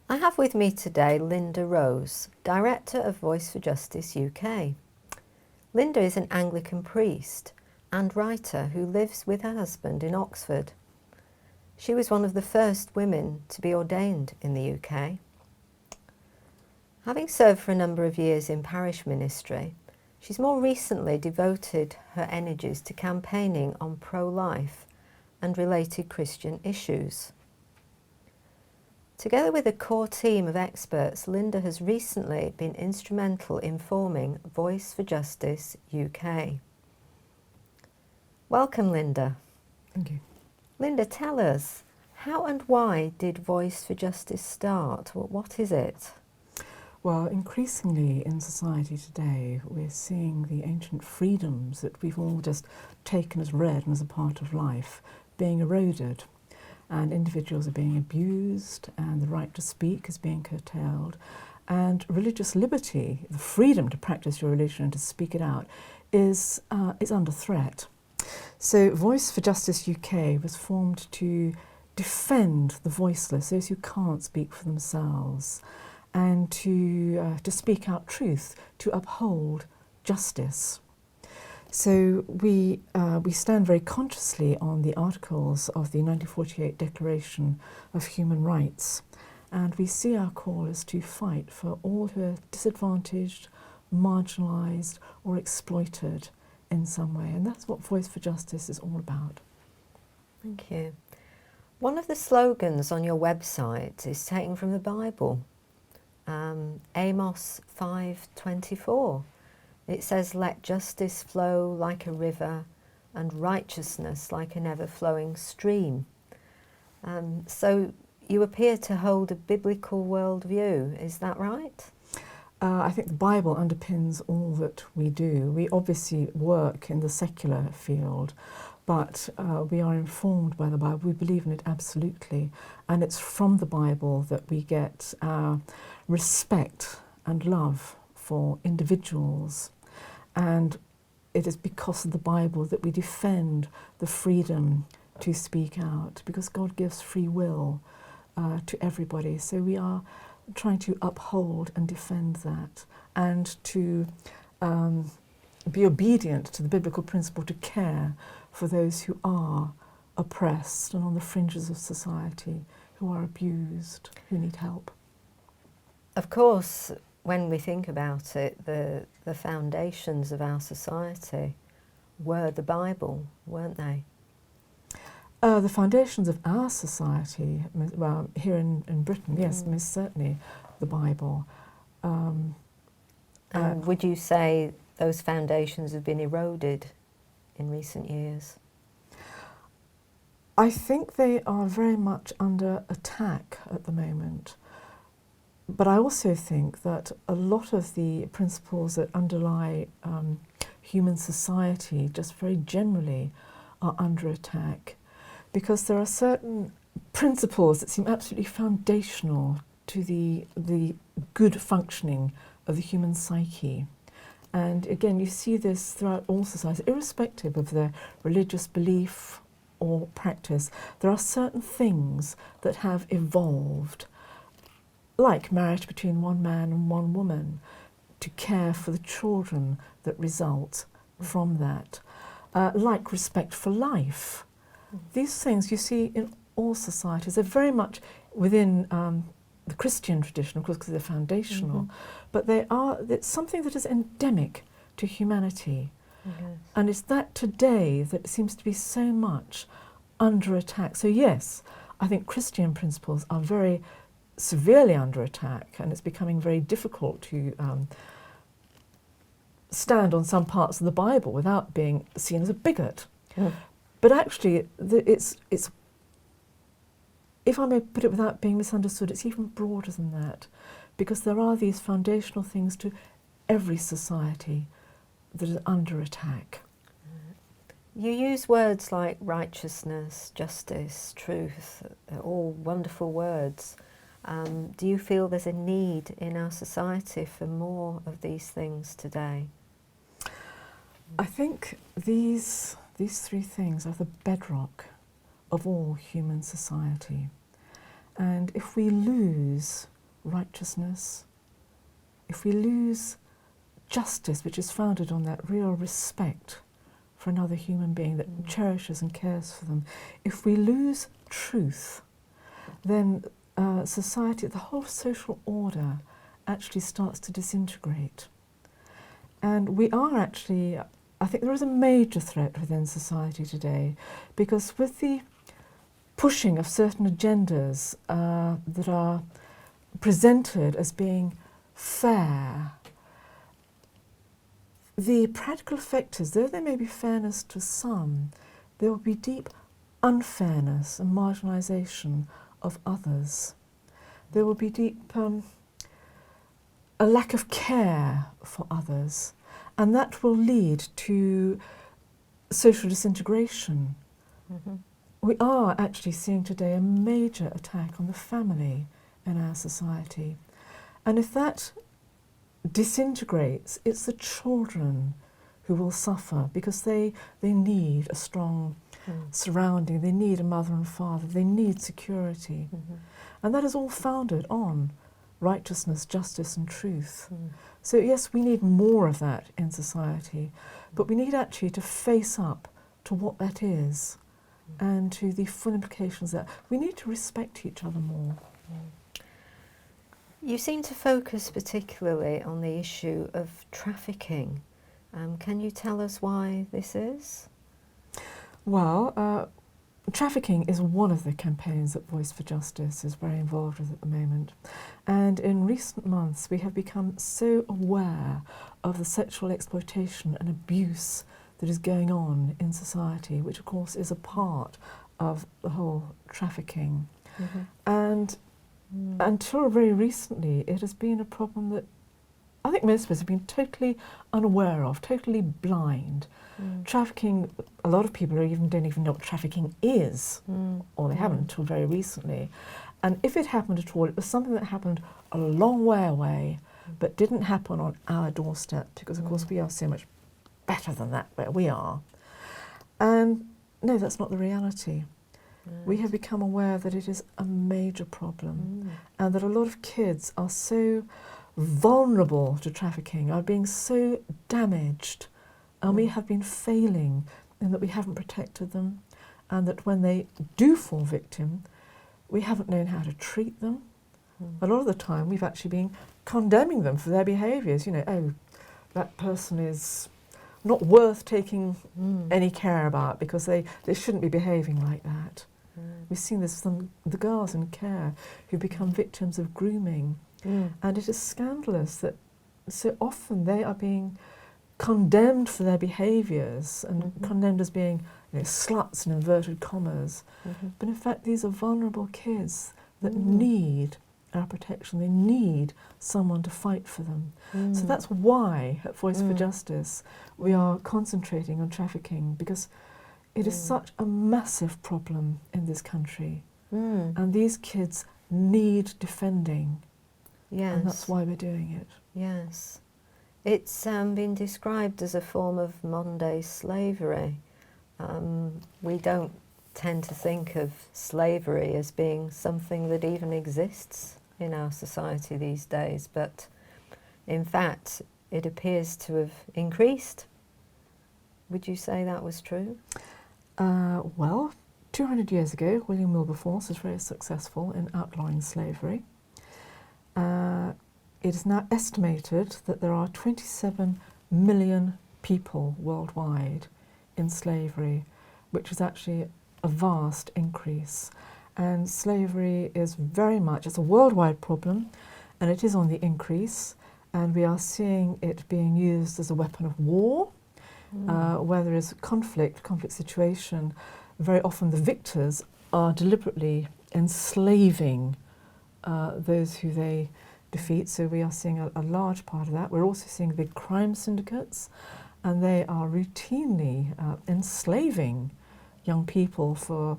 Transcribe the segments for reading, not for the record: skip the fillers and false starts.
I have with me today Lynda Rose, Director of Voice for Justice UK. Lynda is an Anglican priest and writer who lives with her husband in Oxford. She was one of the first women to be ordained in the UK. Having served for a number of years in parish ministry, she's more recently devoted her energies to campaigning on pro-life and related Christian issues. Together with a core team of experts, Lynda has recently been instrumental in forming Voice for Justice UK. Welcome, Lynda. Thank you. Lynda, tell us, how and why did Voice for Justice start? What is it? Well, increasingly in society today, we're seeing the ancient freedoms that we've all just taken as read and as a part of life being eroded. And individuals are being abused, and the right to speak is being curtailed. And religious liberty, the freedom to practice your religion and to speak it out, is under threat. So Voice for Justice UK was formed to defend the voiceless, those who can't speak for themselves, and to speak out truth, to uphold justice. So we stand very consciously on the articles of the 1948 Declaration of Human Rights, and we see our call as to fight for all who are disadvantaged, marginalised or exploited in some way, and that's what Voice for Justice is all about. Thank you. One of the slogans on your website is taken from the Bible, Amos 5:24. It says, "Let justice flow like a river and righteousness like an ever-flowing stream." So you appear to hold a biblical worldview, is that right? I think the Bible underpins all that we do. We obviously work in the secular field, but we are informed by the Bible. We believe in it absolutely. And it's from the Bible that we get our respect and love for individuals. And it is because of the Bible that we defend the freedom to speak out, because God gives free will to everybody. So we are trying to uphold and defend that, and to be obedient to the biblical principle to care for those who are oppressed and on the fringes of society, who are abused, who need help. Of course, when we think about it, the foundations of our society were the Bible, weren't they? The foundations of our society, well, here in Britain, yes, most certainly the Bible. And would you say those foundations have been eroded in recent years? I think they are very much under attack at the moment. But I also think that a lot of the principles that underlie human society, just very generally, are under attack, because there are certain principles that seem absolutely foundational to the good functioning of the human psyche. And again, you see this throughout all societies, irrespective of their religious belief or practice. There are certain things that have evolved, like marriage between one man and one woman, to care for the children that result from that, like respect for life. These things you see in all societies. They're very much within the Christian tradition, of course, because they're foundational, but it's something that is endemic to humanity. And it's that today that seems to be so much under attack. So yes, I think Christian principles are very severely under attack, and it's becoming very difficult to stand on some parts of the Bible without being seen as a bigot. But actually, it's, if I may put it without being misunderstood, it's even broader than that, because there are these foundational things to every society that is under attack. You use words like righteousness, justice, truth, all wonderful words. Do you feel there's a need in our society for more of these things today? I think these three things are the bedrock of all human society. And if we lose righteousness, if we lose justice, which is founded on that real respect for another human being that cherishes and cares for them, if we lose truth, then society, the whole social order actually starts to disintegrate. And we are actually, I think there is a major threat within society today, because with the pushing of certain agendas that are presented as being fair, the practical effect is, though there may be fairness to some, there will be deep unfairness and marginalisation of others. There will be deep a lack of care for others, and that will lead to social disintegration. Mm-hmm. We are actually seeing today a major attack on the family in our society, and if that disintegrates, it's the children who will suffer, because they need a strong surrounding, they need a mother and father, they need security. Mm-hmm. And that is all founded on righteousness, justice and truth. So yes, we need more of that in society, but we need actually to face up to what that is and to the full implications of that. We need to respect each other more. You seem to focus particularly on the issue of trafficking. Can you tell us why this is? Well, trafficking is one of the campaigns that Voice for Justice is very involved with at the moment. And in recent months we have become so aware of the sexual exploitation and abuse that is going on in society, which of course is a part of the whole trafficking. Mm-hmm. And until very recently, it has been a problem that I think most of us have been totally unaware of, totally blind. Trafficking, a lot of people don't even know what trafficking is, or they haven't until very recently. And if it happened at all, it was something that happened a long way away, but didn't happen on our doorstep, because of course we are so much better than that where we are. And no, that's not the reality. We have become aware that it is a major problem, and that a lot of kids are so vulnerable to trafficking, are being so damaged, and we have been failing in that we haven't protected them, and that when they do fall victim, we haven't known how to treat them. A lot of the time we've actually been condemning them for their behaviours. You know, oh, that person is not worth taking any care about because they shouldn't be behaving like that. We've seen this with the girls in care who become victims of grooming. And it is scandalous that so often they are being condemned for their behaviours and condemned as being, you know, sluts in inverted commas. But in fact these are vulnerable kids that need our protection. They need someone to fight for them. So that's why at Voice for Justice we are concentrating on trafficking, because it is such a massive problem in this country, and these kids need defending. Yes. And that's why we're doing it. Yes. It's been described as a form of modern-day slavery. We don't tend to think of slavery as being something that even exists in our society these days, but in fact it appears to have increased. Would you say that was true? Well, 200 years ago, William Wilberforce was very successful in outlawing slavery. It is now estimated that there are 27 million people worldwide in slavery, which is actually a vast increase. And slavery is very much, it's a worldwide problem, and it is on the increase, and we are seeing it being used as a weapon of war. Where there is conflict situation, very often the victors are deliberately enslaving those who they defeat. So we are seeing a large part of that. We're also seeing big crime syndicates, and they are routinely enslaving young people for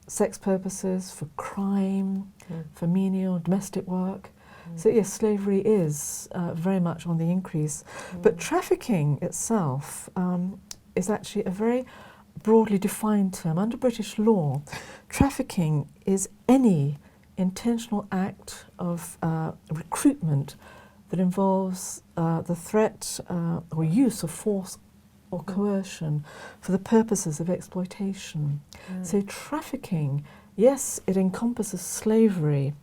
sex purposes, for crime, for menial domestic work. So yes, slavery is very much on the increase. But trafficking itself is actually a very broadly defined term. Under British law, trafficking is any intentional act of recruitment that involves the threat or use of force or coercion for the purposes of exploitation. So trafficking, yes, it encompasses slavery,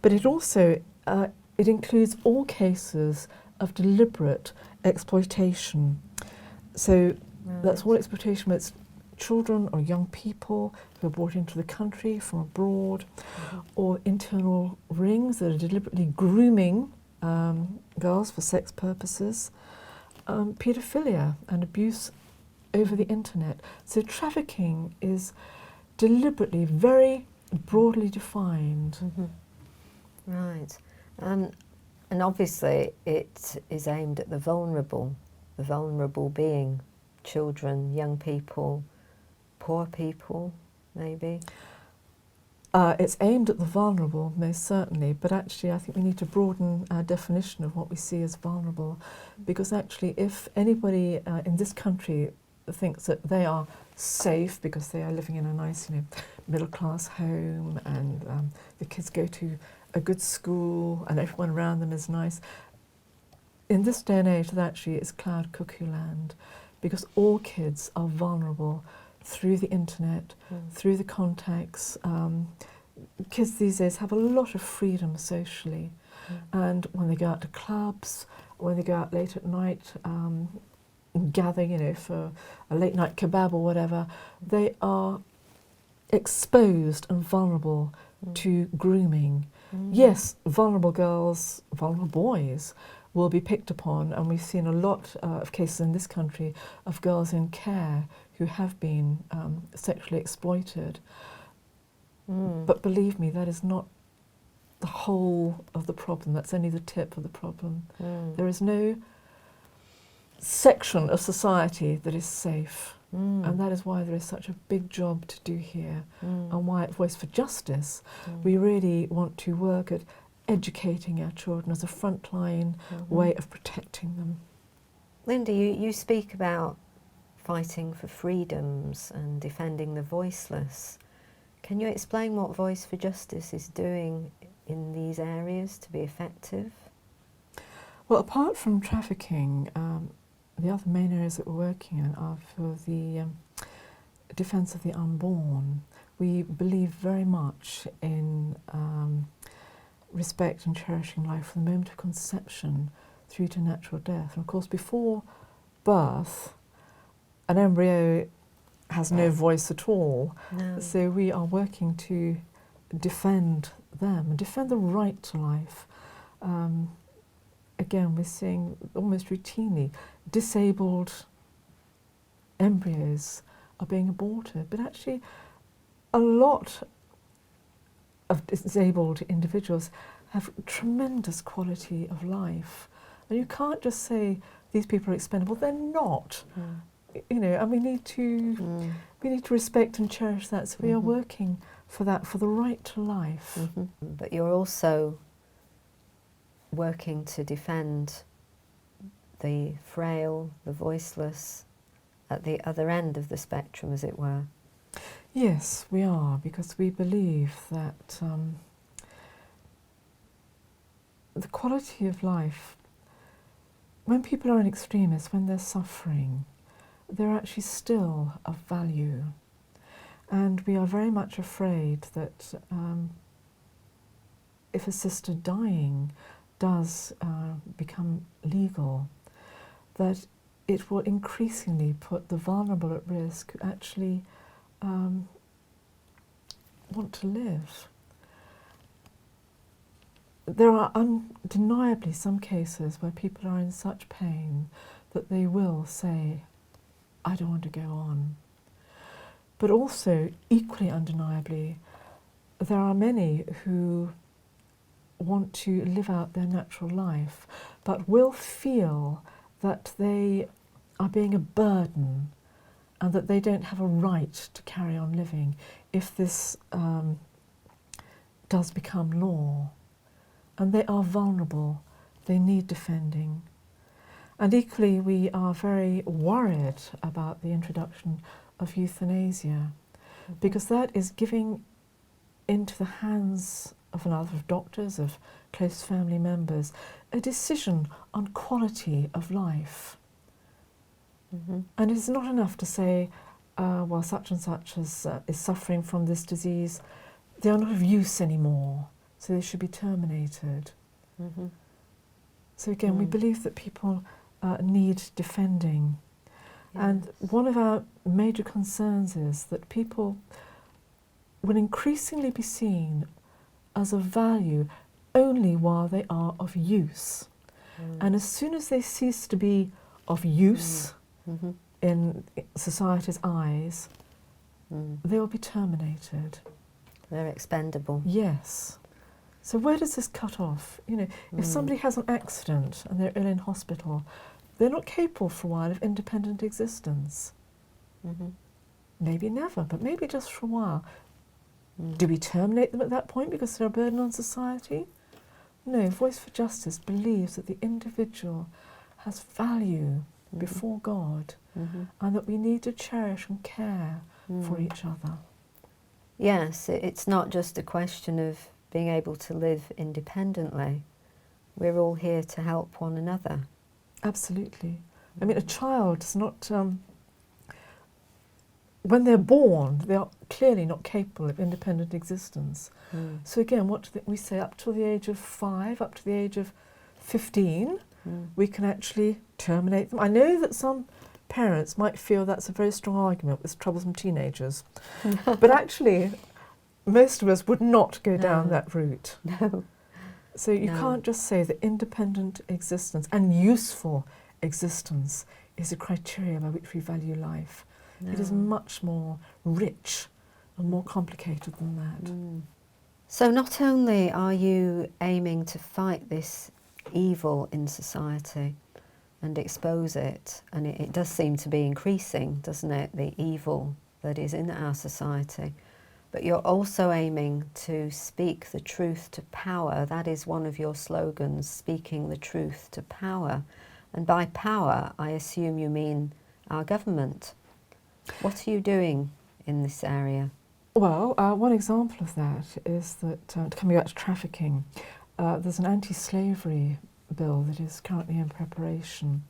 but it also it includes all cases of deliberate exploitation. So that's all exploitation, where it's children or young people who are brought into the country from abroad, or internal rings that are deliberately grooming girls for sex purposes, paedophilia and abuse over the internet. So trafficking is deliberately very broadly defined. Right. And obviously it is aimed at the vulnerable being children, young people, poor people, maybe. It's aimed at the vulnerable, most certainly, but actually I think we need to broaden our definition of what we see as vulnerable, because actually if anybody in this country thinks that they are safe because they are living in a nice, middle-class home, and the kids go to a good school and everyone around them is nice, in this day and age that actually is cloud cuckoo land, because all kids are vulnerable through the internet, through the contacts. Kids these days have a lot of freedom socially, and when they go out to clubs, when they go out late at night, gather, for a late night kebab or whatever, they are exposed and vulnerable to grooming. Yes, vulnerable girls, vulnerable boys will be picked upon, and we've seen a lot of cases in this country of girls in care who have been sexually exploited. But believe me, that is not the whole of the problem. That's only the tip of the problem. There is no section of society that is safe. And that is why there is such a big job to do here, and why at Voice for Justice we really want to work at educating our children as a frontline way of protecting them. Lynda, you speak about fighting for freedoms and defending the voiceless. Can you explain what Voice for Justice is doing in these areas to be effective? Well, apart from trafficking, the other main areas that we're working in are for the defence of the unborn. We believe very much in respect and cherishing life from the moment of conception through to natural death. And of course, before birth, an embryo has no voice at all. No. So we are working to defend them and defend the right to life. Again, we're seeing almost routinely disabled embryos are being aborted, but actually a lot of disabled individuals have tremendous quality of life. And you can't just say these people are expendable. They're not. And we need to respect and cherish that. So we are working for that, for the right to life. But you're also working to defend the frail, the voiceless, at the other end of the spectrum, as it were. Yes, we are, because we believe that the quality of life, when people are in extremis, when they're suffering, they're actually still of value. And we are very much afraid that if assisted dying does become legal, that it will increasingly put the vulnerable at risk who actually want to live. There are undeniably some cases where people are in such pain that they will say, I don't want to go on. But also, equally undeniably, there are many who want to live out their natural life, but will feel that they are being a burden and that they don't have a right to carry on living if this does become law. And they are vulnerable, they need defending. And equally, we are very worried about the introduction of euthanasia, because that is giving into the hands of another, of doctors, of close family members, a decision on quality of life. Mm-hmm. And it's not enough to say, well, such and such is suffering from this disease. They are not of use anymore, so they should be terminated. Mm-hmm. So again, we believe that people need defending. Yes. And one of our major concerns is that people will increasingly be seen as of value only while they are of use. And as soon as they cease to be of use Mm-hmm. in society's eyes, they will be terminated. They're expendable. Yes. So where does this cut off? You know, if somebody has an accident and they're ill in hospital, they're not capable for a while of independent existence. Mm-hmm. Maybe never, but maybe just for a while. Do we terminate them at that point because they're a burden on society? No, Voice for Justice believes that the individual has value before God, and that we need to cherish and care for each other. Yes, it's not just a question of being able to live independently. We're all here to help one another. Absolutely. I mean, a child is not... when they're born, they are clearly not capable of independent existence. So again, what do we say? Up to the age of 5, up to the age of 15, we can actually terminate them. I know that some parents might feel that's a very strong argument with troublesome teenagers, but actually, most of us would not go down that route. No. So you can't just say that independent existence and useful existence is a criteria by which we value life. No. It is much more rich and more complicated than that. So not only are you aiming to fight this evil in society and expose it, and it does seem to be increasing, doesn't it, the evil that is in our society, but you're also aiming to speak the truth to power. That is one of your slogans, speaking the truth to power. And by power, I assume you mean our government. What are you doing in this area? Well, one example of that is that, coming back to trafficking, there's an anti-slavery bill that is currently in preparation,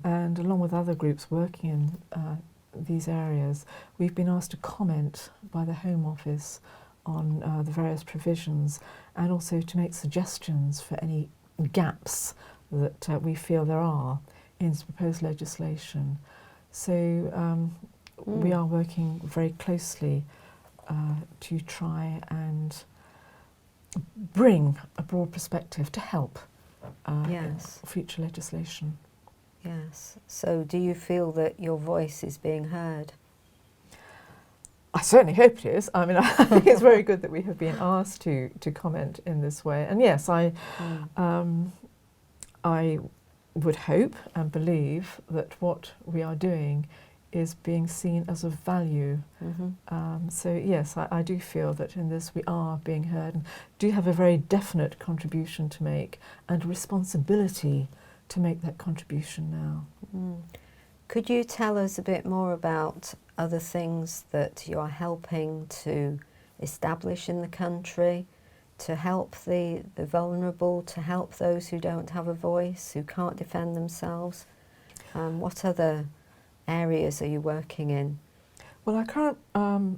and along with other groups working in these areas, we've been asked to comment by the Home Office on the various provisions, and also to make suggestions for any gaps that we feel there are in this proposed legislation. So we are working very closely to try and bring a broad perspective to help future legislation. Yes. So do you feel that your voice is being heard? I certainly hope it is. I mean, I think it's very good that we have been asked to comment in this way. And yes, I would hope and believe that what we are doing is being seen as of value. So yes, I do feel that in this we are being heard and do have a very definite contribution to make and responsibility to make that contribution now. Could you tell us a bit more about other things that you are helping to establish in the country, to help the vulnerable, to help those who don't have a voice, who can't defend themselves? What other areas are you working in? Well, our current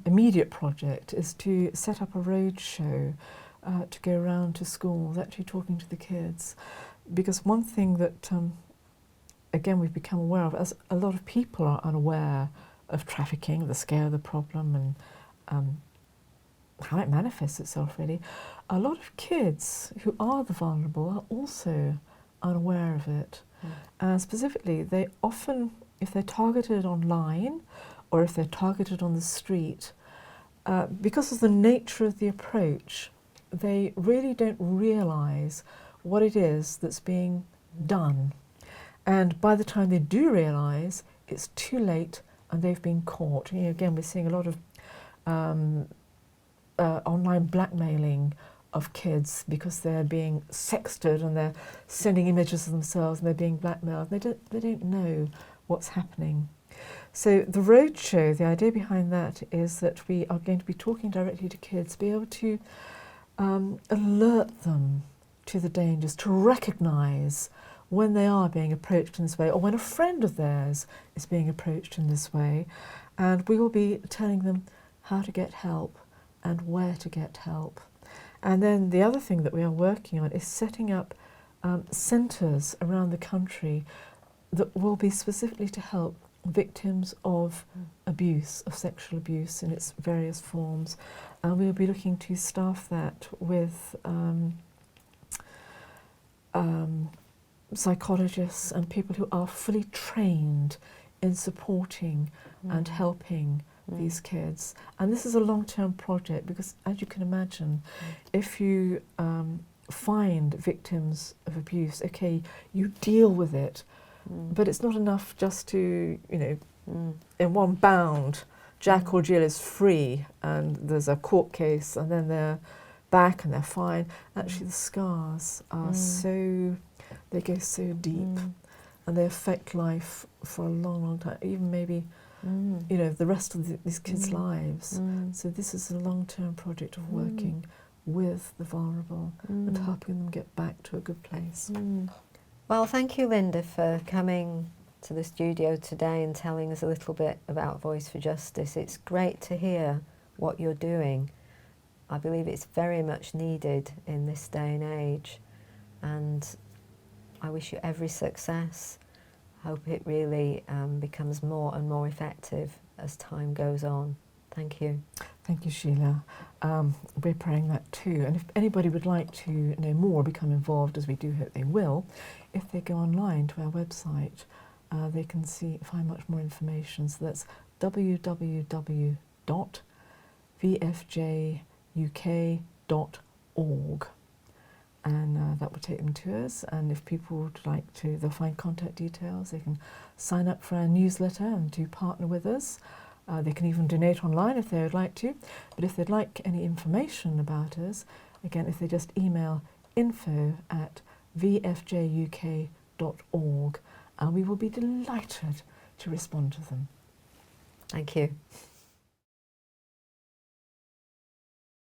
immediate project is to set up a road show to go around to schools, actually talking to the kids. Because one thing that, again, we've become aware of, as a lot of people are unaware of trafficking, the scale of the problem and how it manifests itself, really. A lot of kids who are the vulnerable are also unaware of it. And specifically, they often, if they're targeted online or if they're targeted on the street, because of the nature of the approach, they really don't realise what it is that's being done. And by the time they do realise, it's too late and they've been caught. You know, again, we're seeing a lot of online blackmailing of kids because they're being sexted and they're sending images of themselves and they're being blackmailed. They don't know what's happening. So the roadshow, the idea behind that is that we are going to be talking directly to kids, be able to alert them to the dangers, to recognise when they are being approached in this way, or when a friend of theirs is being approached in this way. And we will be telling them how to get help and where to get help. And then the other thing that we are working on is setting up centres around the country that will be specifically to help victims of abuse, of sexual abuse in its various forms. And we'll be looking to staff that with psychologists and people who are fully trained in supporting and helping these kids. And this is a long-term project because, as you can imagine, if you find victims of abuse, okay, you deal with it, but it's not enough just to, you know, in one bound, Jack or Jill is free and there's a court case and then they're back and they're fine. Actually, the scars are so, they go so deep and they affect life for a long, long time, even maybe, you know, the rest of these kids' lives. So this is a long-term project of working with the vulnerable and helping them get back to a good place. Well, thank you, Lynda, for coming to the studio today and telling us a little bit about Voice for Justice. It's great to hear what you're doing. I believe it's very much needed in this day and age, and I wish you every success. Hope it really becomes more and more effective as time goes on. Thank you. Thank you, Sheila. We're praying that too. And if anybody would like to know more, become involved, as we do hope they will, if they go online to our website, they can find much more information. So that's www.vfjuk.org. And that will take them to us. And if people would like to, they'll find contact details. They can sign up for our newsletter and to partner with us. They can even donate online if they would like to. But if they'd like any information about us, again, if they just email info@vfjuk.org, and we will be delighted to respond to them. Thank you.